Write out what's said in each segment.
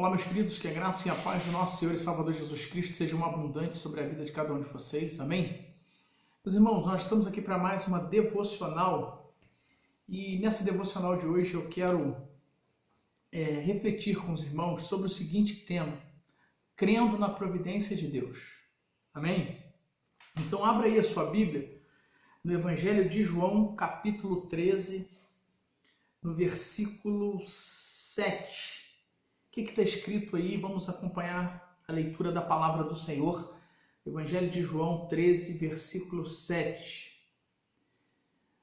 Olá, meus queridos, que a graça e a paz do nosso Senhor e Salvador Jesus Cristo sejam abundantes sobre a vida de cada um de vocês, amém? Meus irmãos, nós estamos aqui para mais uma devocional e nessa devocional de hoje eu quero refletir com os irmãos sobre o seguinte tema: crendo na providência de Deus, amém? Então abra aí a sua Bíblia no Evangelho de João, capítulo 13, no versículo 7. O que está escrito aí? Vamos acompanhar a leitura da palavra do Senhor. Evangelho de João 13, versículo 7.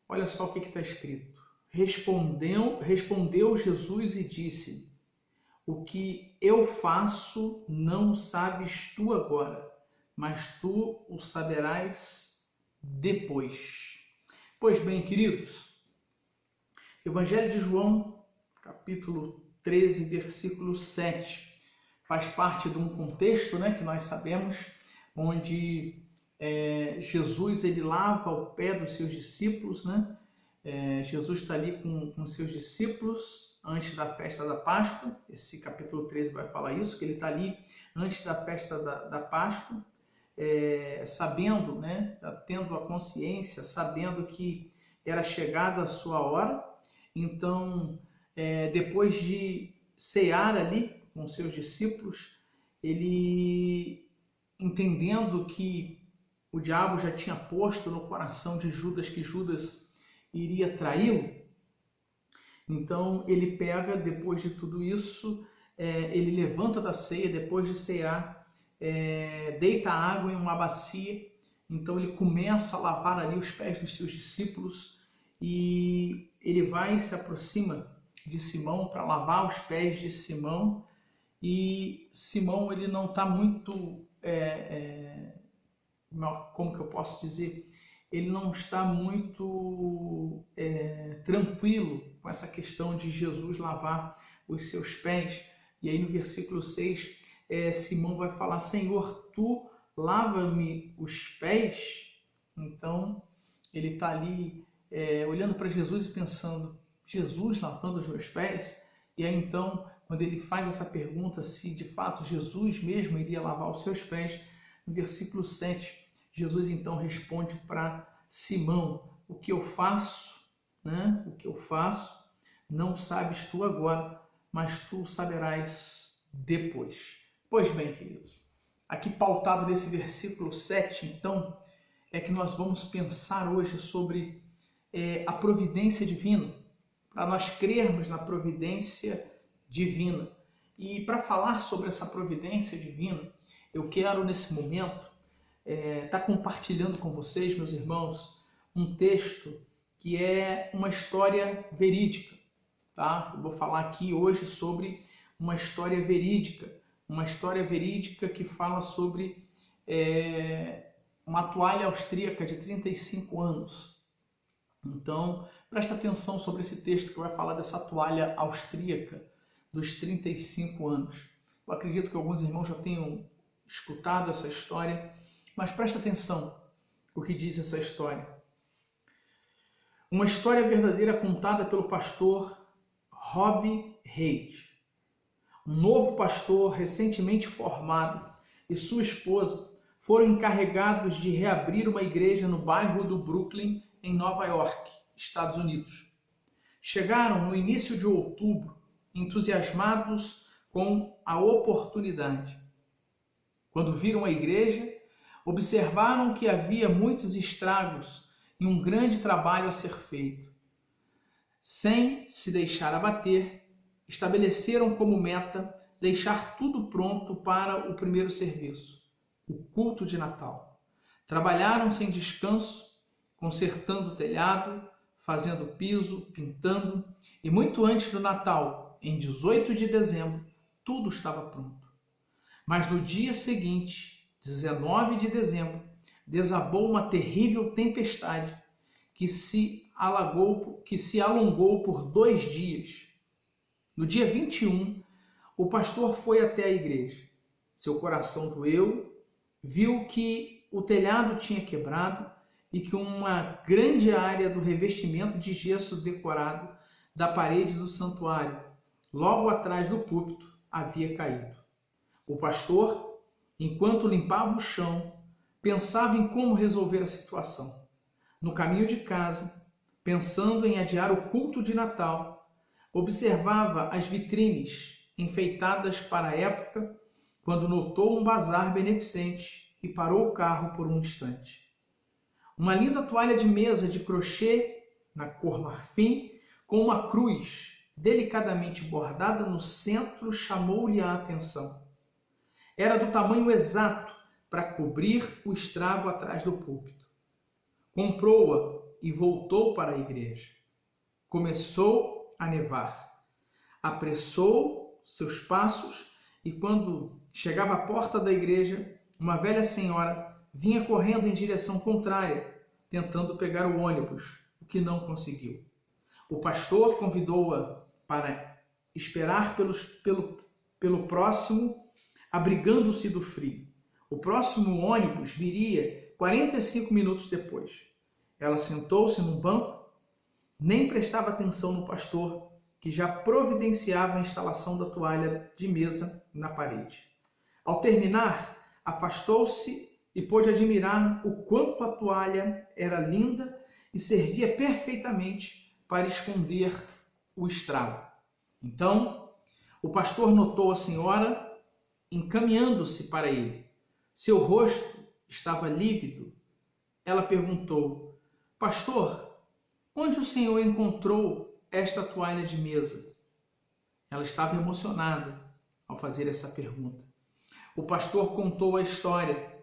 Olha só o que está escrito. Respondeu Jesus e disse: o que eu faço não sabes tu agora, mas tu o saberás depois. Pois bem, queridos, Evangelho de João, capítulo 13, versículo 7, faz parte de um contexto, que nós sabemos, onde Jesus ele lava o pé dos seus discípulos, Jesus está ali com seus discípulos antes da festa da Páscoa. Esse capítulo 13 vai falar isso, que ele está ali antes da festa da Páscoa, sabendo, tendo a consciência, sabendo que era chegada a sua hora. Então, depois de cear ali com seus discípulos, ele, entendendo que o diabo já tinha posto no coração de Judas que Judas iria traí-lo, então ele pega, depois de tudo isso, ele levanta da ceia, depois de cear, deita água em uma bacia, então ele começa a lavar ali os pés dos seus discípulos e ele vai e se aproxima de Simão para lavar os pés de Simão, e Simão ele não está muito, como que eu posso dizer, ele não está muito tranquilo com essa questão de Jesus lavar os seus pés. E aí no versículo 6, Simão vai falar: Senhor, tu lava-me os pés? Então ele está ali olhando para Jesus e pensando: Jesus lavando os meus pés? E aí então, quando ele faz essa pergunta, se de fato Jesus mesmo iria lavar os seus pés, no versículo 7, Jesus então responde para Simão: o que eu faço, o que eu faço, não sabes tu agora, mas tu saberás depois. Pois bem, queridos, aqui pautado nesse versículo 7, então, é que nós vamos pensar hoje sobre a providência divina, para nós crermos na providência divina. E para falar sobre essa providência divina, eu quero nesse momento estar compartilhando com vocês, meus irmãos, um texto que é uma história verídica, tá? Eu vou falar aqui hoje sobre uma história verídica que fala sobre uma toalha austríaca de 35 anos. Então, presta atenção sobre esse texto que vai falar dessa toalha austríaca dos 35 anos. Eu acredito que alguns irmãos já tenham escutado essa história, mas presta atenção o que diz essa história. Uma história verdadeira contada pelo pastor Rob Reid. Um novo pastor recentemente formado e sua esposa foram encarregados de reabrir uma igreja no bairro do Brooklyn, em Nova York, Estados Unidos. Chegaram no início de outubro, entusiasmados com a oportunidade. Quando viram a igreja, observaram que havia muitos estragos e um grande trabalho a ser feito. Sem se deixar abater, estabeleceram como meta deixar tudo pronto para o primeiro serviço, o culto de Natal. Trabalharam sem descanso, consertando o telhado, fazendo piso, pintando, e muito antes do Natal, em 18 de dezembro, tudo estava pronto. Mas no dia seguinte, 19 de dezembro, desabou uma terrível tempestade que se alongou por 2 dias. No dia 21, o pastor foi até a igreja. Seu coração doeu, viu que o telhado tinha quebrado e que uma grande área do revestimento de gesso decorado da parede do santuário, logo atrás do púlpito, havia caído. O pastor, enquanto limpava o chão, pensava em como resolver a situação. No caminho de casa, pensando em adiar o culto de Natal, observava as vitrines enfeitadas para a época, quando notou um bazar beneficente e parou o carro por um instante. Uma linda toalha de mesa de crochê, na cor marfim, com uma cruz delicadamente bordada no centro, chamou-lhe a atenção. Era do tamanho exato para cobrir o estrago atrás do púlpito. Comprou-a e voltou para a igreja. Começou a nevar. Apressou seus passos e, quando chegava à porta da igreja, uma velha senhora vinha correndo em direção contrária, tentando pegar o ônibus, o que não conseguiu. O pastor convidou-a para esperar pelo próximo, abrigando-se do frio. O próximo ônibus viria 45 minutos depois. Ela sentou-se num banco, nem prestava atenção no pastor, que já providenciava a instalação da toalha de mesa na parede. Ao terminar, afastou-se e pôde admirar o quanto a toalha era linda e servia perfeitamente para esconder o estrago. Então, o pastor notou a senhora encaminhando-se para ele. Seu rosto estava lívido. Ela perguntou: Pastor, onde o senhor encontrou esta toalha de mesa? Ela estava emocionada ao fazer essa pergunta. O pastor contou a história.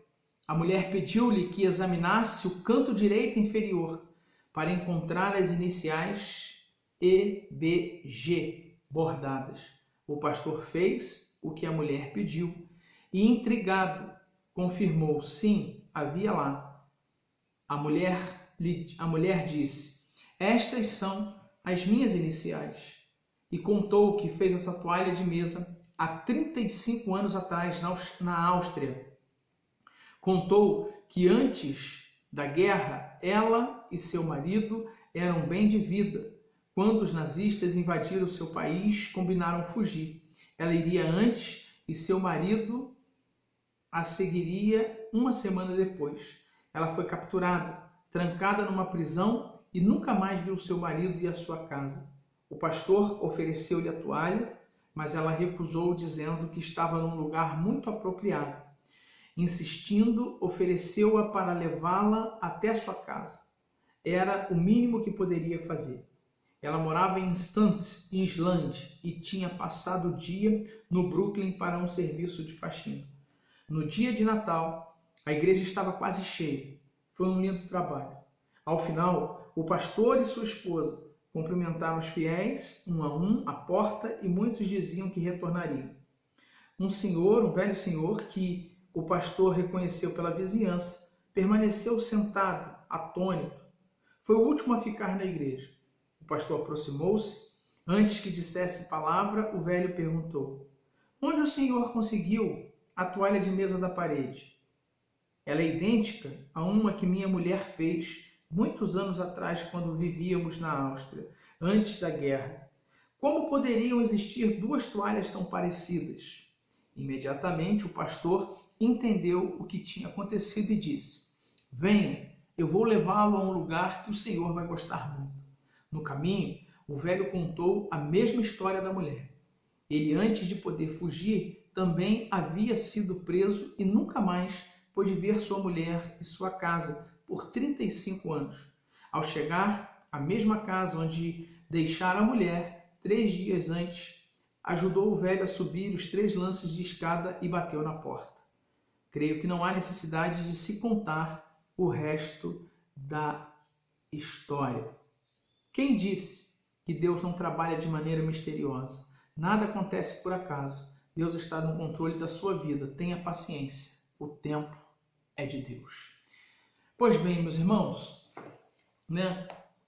A mulher pediu-lhe que examinasse o canto direito inferior para encontrar as iniciais EBG bordadas. O pastor fez o que a mulher pediu e, intrigado, confirmou: sim, havia lá. A mulher disse: estas são as minhas iniciais. E contou que fez essa toalha de mesa há 35 anos atrás na Áustria. Contou que antes da guerra, ela e seu marido eram bem de vida. Quando os nazistas invadiram seu país, combinaram fugir. Ela iria antes e seu marido a seguiria uma semana depois. Ela foi capturada, trancada numa prisão e nunca mais viu seu marido e a sua casa. O pastor ofereceu-lhe a toalha, mas ela recusou, dizendo que estava num lugar muito apropriado. Insistindo, ofereceu-a para levá-la até sua casa. Era o mínimo que poderia fazer. Ela morava em St. Island e tinha passado o dia no Brooklyn para um serviço de faxina. No dia de Natal, a igreja estava quase cheia. Foi um lindo trabalho. Ao final, o pastor e sua esposa cumprimentaram os fiéis, um a um, à porta, e muitos diziam que retornariam. Um velho senhor, que o pastor reconheceu pela vizinhança, permaneceu sentado, atônito. Foi o último a ficar na igreja. O pastor aproximou-se. Antes que dissesse palavra, o velho perguntou: onde o senhor conseguiu a toalha de mesa da parede? Ela é idêntica a uma que minha mulher fez muitos anos atrás, quando vivíamos na Áustria, antes da guerra. Como poderiam existir duas toalhas tão parecidas? Imediatamente o pastor entendeu o que tinha acontecido e disse: venha, eu vou levá-lo a um lugar que o senhor vai gostar muito. No caminho, o velho contou a mesma história da mulher. Ele, antes de poder fugir, também havia sido preso e nunca mais pôde ver sua mulher e sua casa por 35 anos. Ao chegar à mesma casa onde deixara a mulher 3 dias antes, ajudou o velho a subir os 3 lances de escada e bateu na porta. Creio que não há necessidade de se contar o resto da história. Quem disse que Deus não trabalha de maneira misteriosa? Nada acontece por acaso. Deus está no controle da sua vida. Tenha paciência. O tempo é de Deus. Pois bem, meus irmãos,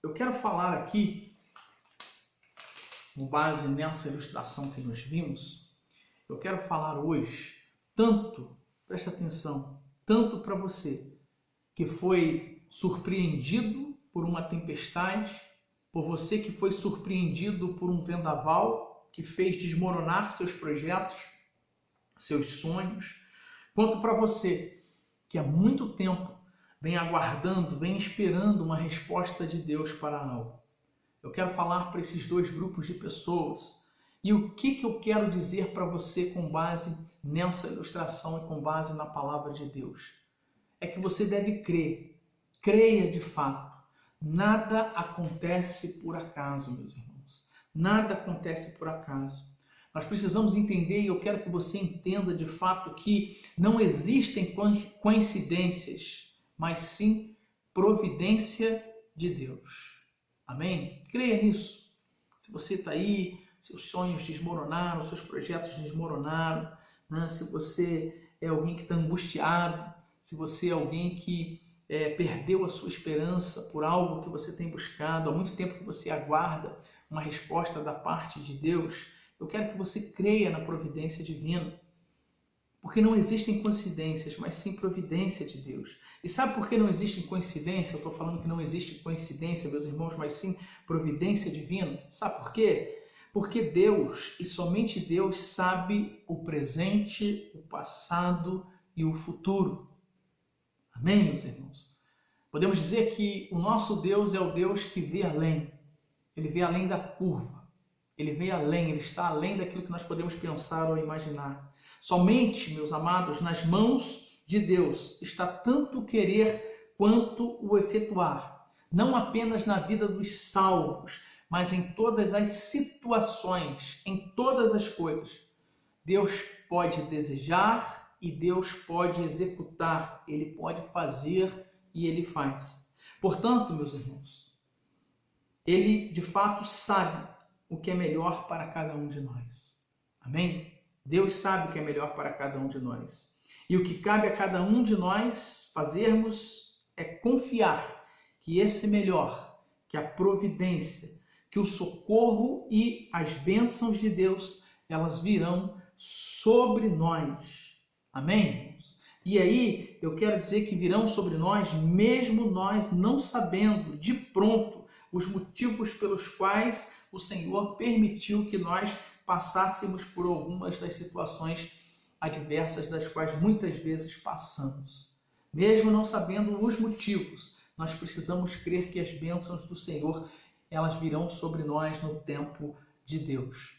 eu quero falar aqui, com base nessa ilustração que nós vimos, eu quero falar hoje presta atenção, tanto para você que foi surpreendido por uma tempestade, por você que foi surpreendido por um vendaval que fez desmoronar seus projetos, seus sonhos, quanto para você que há muito tempo vem aguardando, vem esperando uma resposta de Deus para algo. Eu quero falar para esses dois grupos de pessoas. E o que eu quero dizer para você com base nessa ilustração e com base na palavra de Deus? É que você deve crer. Creia de fato. Nada acontece por acaso, meus irmãos. Nada acontece por acaso. Nós precisamos entender, e eu quero que você entenda de fato, que não existem coincidências, mas sim providência de Deus. Amém? Creia nisso. Se você está aí, seus sonhos desmoronaram, seus projetos desmoronaram, né? Se você é alguém que está angustiado, se você é alguém que perdeu a sua esperança por algo que você tem buscado, há muito tempo que você aguarda uma resposta da parte de Deus, eu quero que você creia na providência divina. Porque não existem coincidências, mas sim providência de Deus. E sabe por que não existe coincidência? Eu estou falando que não existe coincidência, meus irmãos, mas sim providência divina. Sabe por quê? Porque Deus, e somente Deus, sabe o presente, o passado e o futuro. Amém, meus irmãos? Podemos dizer que o nosso Deus é o Deus que vê além. Ele vê além da curva. Ele vê além, ele está além daquilo que nós podemos pensar ou imaginar. Somente, meus amados, nas mãos de Deus está tanto o querer quanto o efetuar. Não apenas na vida dos salvos, mas em todas as situações, em todas as coisas. Deus pode desejar e Deus pode executar. Ele pode fazer e Ele faz. Portanto, meus irmãos, Ele de fato sabe o que é melhor para cada um de nós. Amém? Deus sabe o que é melhor para cada um de nós. E o que cabe a cada um de nós fazermos é confiar que esse melhor, que a providência, que o socorro e as bênçãos de Deus, elas virão sobre nós. Amém? E aí, eu quero dizer que virão sobre nós, mesmo nós não sabendo de pronto os motivos pelos quais o Senhor permitiu que nós passássemos por algumas das situações adversas das quais muitas vezes passamos. Mesmo não sabendo os motivos, nós precisamos crer que as bênçãos do Senhor, elas virão sobre nós no tempo de Deus.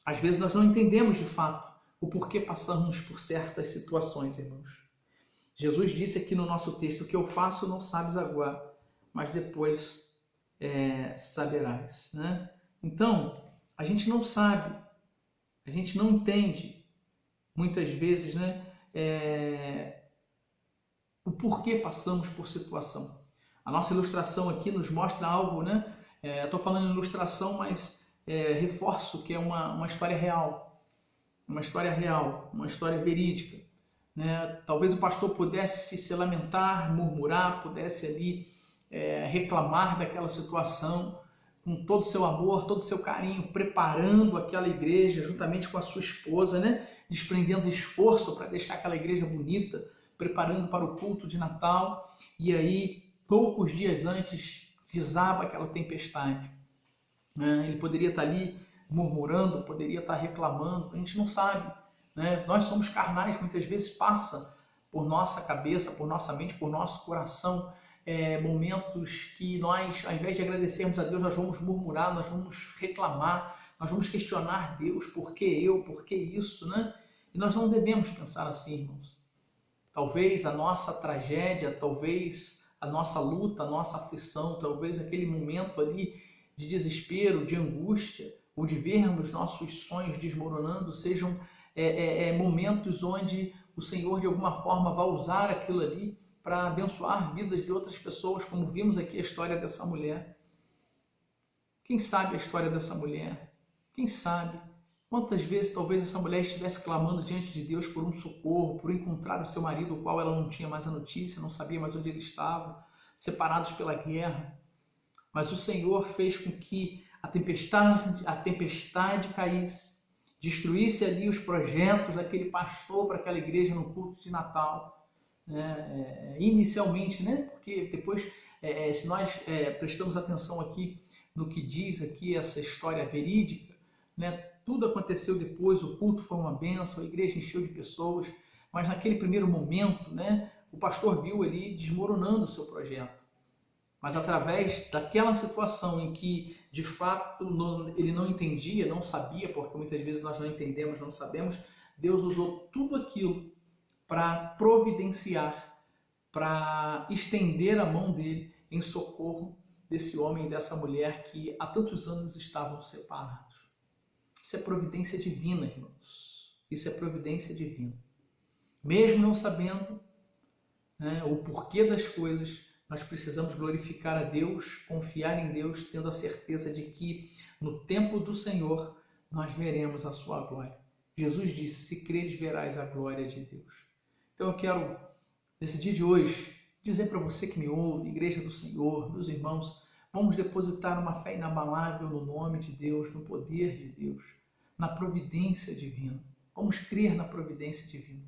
Às vezes nós não entendemos de fato o porquê passamos por certas situações, irmãos. Jesus disse aqui no nosso texto: o que eu faço não sabes agora, mas depois saberás, né? Então, a gente não sabe, a gente não entende muitas vezes, né, o porquê passamos por situação. A nossa ilustração aqui nos mostra algo, né? Eu estou falando em ilustração, mas reforço que é uma história real, uma história verídica, né? Talvez o pastor pudesse se lamentar, murmurar, pudesse ali reclamar daquela situação, com todo o seu amor, todo o seu carinho, preparando aquela igreja juntamente com a sua esposa, né? Desprendendo esforço para deixar aquela igreja bonita, preparando para o culto de Natal, e aí, poucos dias antes, desaba aquela tempestade. Ele poderia estar ali murmurando, poderia estar reclamando, a gente não sabe, né? Nós somos carnais, muitas vezes passa por nossa cabeça, por nossa mente, por nosso coração, momentos que nós, ao invés de agradecermos a Deus, nós vamos murmurar, nós vamos reclamar, nós vamos questionar Deus, por que eu, por que isso, né? E nós não devemos pensar assim, irmãos. Talvez a nossa tragédia, talvez a nossa luta, a nossa aflição, talvez aquele momento ali de desespero, de angústia, ou de vermos nossos sonhos desmoronando, sejam momentos onde o Senhor de alguma forma vai usar aquilo ali para abençoar vidas de outras pessoas, como vimos aqui a história dessa mulher. Quem sabe a história dessa mulher? Quem sabe? Quantas vezes talvez essa mulher estivesse clamando diante de Deus por um socorro, por encontrar o seu marido, o qual ela não tinha mais a notícia, não sabia mais onde ele estava, separados pela guerra. Mas o Senhor fez com que a tempestade caísse, destruísse ali os projetos daquele pastor para aquela igreja no culto de Natal. Inicialmente, né? Porque depois, se nós prestamos atenção aqui no que diz aqui essa história verídica, né? Tudo aconteceu depois, o culto foi uma bênção, a igreja encheu de pessoas, mas naquele primeiro momento, né, o pastor viu ali desmoronando o seu projeto. Mas através daquela situação em que, de fato, ele não entendia, não sabia, porque muitas vezes nós não entendemos, não sabemos, Deus usou tudo aquilo para providenciar, para estender a mão dele em socorro desse homem e dessa mulher que há tantos anos estavam separados. Isso é providência divina, irmãos. Isso é providência divina. Mesmo não sabendo, né, o porquê das coisas, nós precisamos glorificar a Deus, confiar em Deus, tendo a certeza de que no tempo do Senhor nós veremos a sua glória. Jesus disse: se creres, verás a glória de Deus. Então eu quero, nesse dia de hoje, dizer para você que me ouve, Igreja do Senhor, meus irmãos, vamos depositar uma fé inabalável no nome de Deus, no poder de Deus, na providência divina. Vamos crer na providência divina.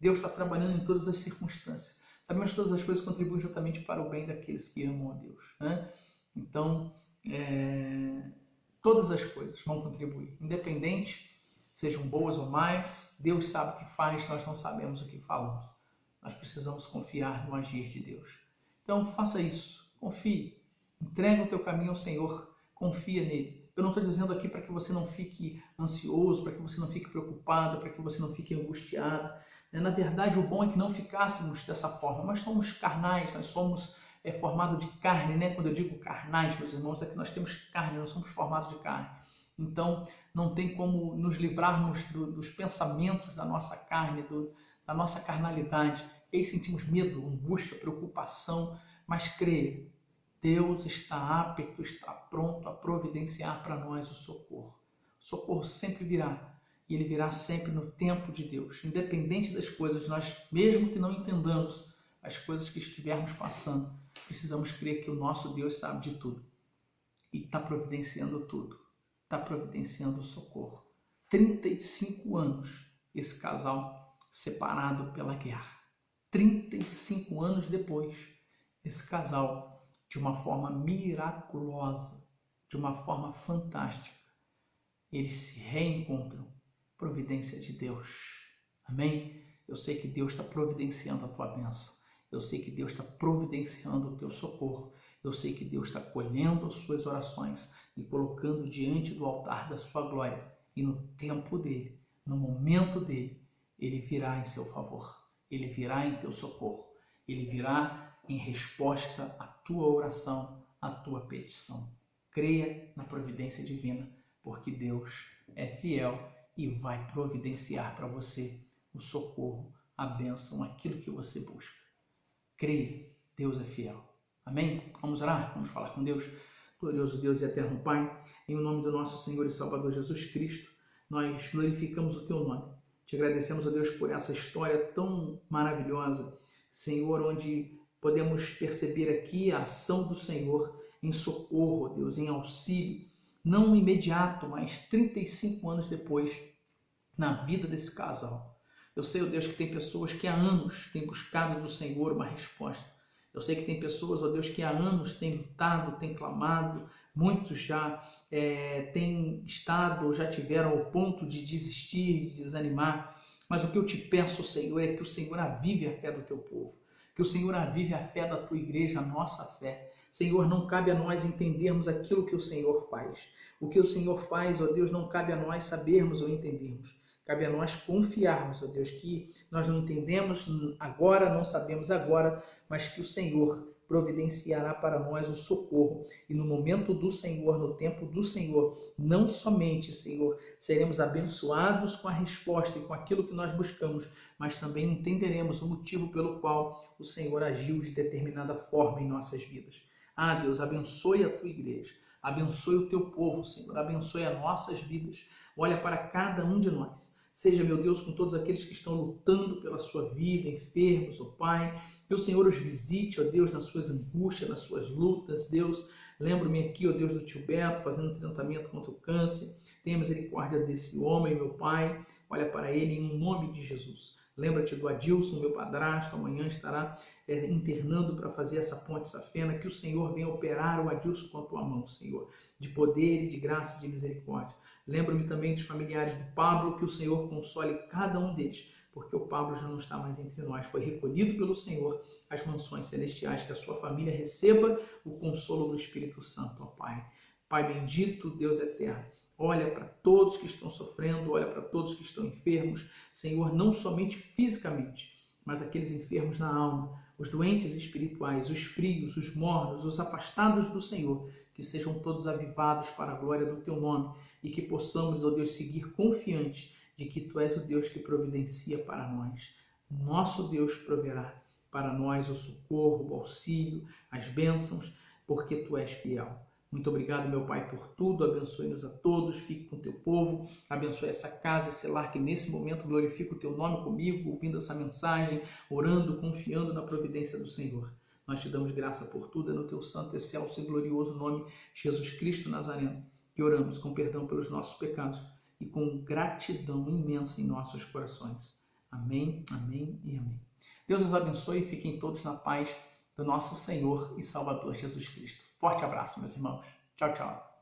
Deus está trabalhando em todas as circunstâncias. Sabemos que todas as coisas contribuem justamente para o bem daqueles que amam a Deus, né? Então, todas as coisas vão contribuir, independente, sejam boas ou mais. Deus sabe o que faz, nós não sabemos o que falamos. Nós precisamos confiar no agir de Deus. Então, faça isso, confie, entrega o teu caminho ao Senhor, confia nele. Eu não estou dizendo aqui para que você não fique ansioso, para que você não fique preocupado, para que você não fique angustiado. Na verdade, o bom é que não ficássemos dessa forma. Nós somos carnais, nós somos formados de carne, né? Quando eu digo carnais, meus irmãos, é que nós temos carne, nós somos formados de carne. Então, não tem como nos livrarmos dos pensamentos da nossa carne, da nossa carnalidade. E aí sentimos medo, angústia, preocupação, mas creia, Deus está apto, está pronto a providenciar para nós o socorro. O socorro sempre virá. E ele virá sempre no tempo de Deus. Independente das coisas, nós, mesmo que não entendamos as coisas que estivermos passando, precisamos crer que o nosso Deus sabe de tudo. E está providenciando tudo. Está providenciando o socorro. 35 anos esse casal separado pela guerra. 35 anos depois, esse casal, de uma forma miraculosa, de uma forma fantástica, eles se reencontram. Providência de Deus. Amém? Eu sei que Deus está providenciando a tua bênção. Eu sei que Deus está providenciando o teu socorro. Eu sei que Deus está colhendo as suas orações e colocando diante do altar da sua glória. E no tempo dele, no momento dele, ele virá em seu favor. Ele virá em teu socorro. Ele virá em resposta à tua oração, à tua petição. Creia na providência divina, porque Deus é fiel e vai providenciar para você o socorro, a bênção, aquilo que você busca. Creia, Deus é fiel. Amém? Vamos orar? Vamos falar com Deus. Glorioso Deus e eterno Pai, em nome do nosso Senhor e Salvador Jesus Cristo, nós glorificamos o Teu nome. Te agradecemos, ó Deus, por essa história tão maravilhosa, Senhor, onde podemos perceber aqui a ação do Senhor em socorro, Deus, em auxílio, não imediato, mas 35 anos depois, na vida desse casal. Eu sei, ó Deus, que tem pessoas que há anos têm buscado do Senhor uma resposta. Eu sei que tem pessoas, ó Deus, que há anos têm lutado, têm clamado, muitos já têm estado, já tiveram ao ponto de desistir, de desanimar. Mas o que eu te peço, Senhor, é que o Senhor avive a fé do teu povo, que o Senhor avive a fé da tua igreja, a nossa fé. Senhor, não cabe a nós entendermos aquilo que o Senhor faz. O que o Senhor faz, ó Deus, não cabe a nós sabermos ou entendermos. Cabe a nós confiarmos, ó Deus, que nós não entendemos agora, não sabemos agora, mas que o Senhor providenciará para nós o socorro. E no momento do Senhor, no tempo do Senhor, não somente, Senhor, seremos abençoados com a resposta e com aquilo que nós buscamos, mas também entenderemos o motivo pelo qual o Senhor agiu de determinada forma em nossas vidas. Ah, Deus, abençoe a tua igreja, abençoe o teu povo, Senhor, abençoe as nossas vidas. Olha para cada um de nós. Seja, meu Deus, com todos aqueles que estão lutando pela sua vida, enfermos, ó Pai. Que o Senhor os visite, ó Deus, nas suas angústias, nas suas lutas. Deus, lembro-me aqui, ó Deus, do tio Beto, fazendo tratamento contra o câncer. Tenha misericórdia desse homem, meu Pai. Olha para ele em nome de Jesus. Lembra-te do Adilson, meu padrasto, amanhã estará internando para fazer essa ponte safena. Que o Senhor venha operar o Adilson com a tua mão, Senhor, de poder e de graça e de misericórdia. Lembro-me também dos familiares do Pablo, que o Senhor console cada um deles, porque o Pablo já não está mais entre nós, foi recolhido pelo Senhor às mansões celestiais, que a sua família receba o consolo do Espírito Santo, ó Pai. Pai bendito, Deus eterno, olha para todos que estão sofrendo, olha para todos que estão enfermos, Senhor, não somente fisicamente, mas aqueles enfermos na alma, os doentes espirituais, os frios, os mornos, os afastados do Senhor, que sejam todos avivados para a glória do Teu nome e que possamos, ó Deus, seguir confiantes de que Tu és o Deus que providencia para nós. Nosso Deus proverá para nós o socorro, o auxílio, as bênçãos, porque Tu és fiel. Muito obrigado, meu Pai, por tudo. Abençoe-nos a todos, fique com o Teu povo, abençoe essa casa, esse lar que nesse momento glorifica o Teu nome comigo, ouvindo essa mensagem, orando, confiando na providência do Senhor. Nós Te damos graça por tudo, é no Teu santo, excelso e glorioso nome, Jesus Cristo Nazareno, que oramos com perdão pelos nossos pecados e com gratidão imensa em nossos corações. Amém, amém e amém. Deus os abençoe e fiquem todos na paz do nosso Senhor e Salvador Jesus Cristo. Forte abraço, meus irmãos. Tchau, tchau.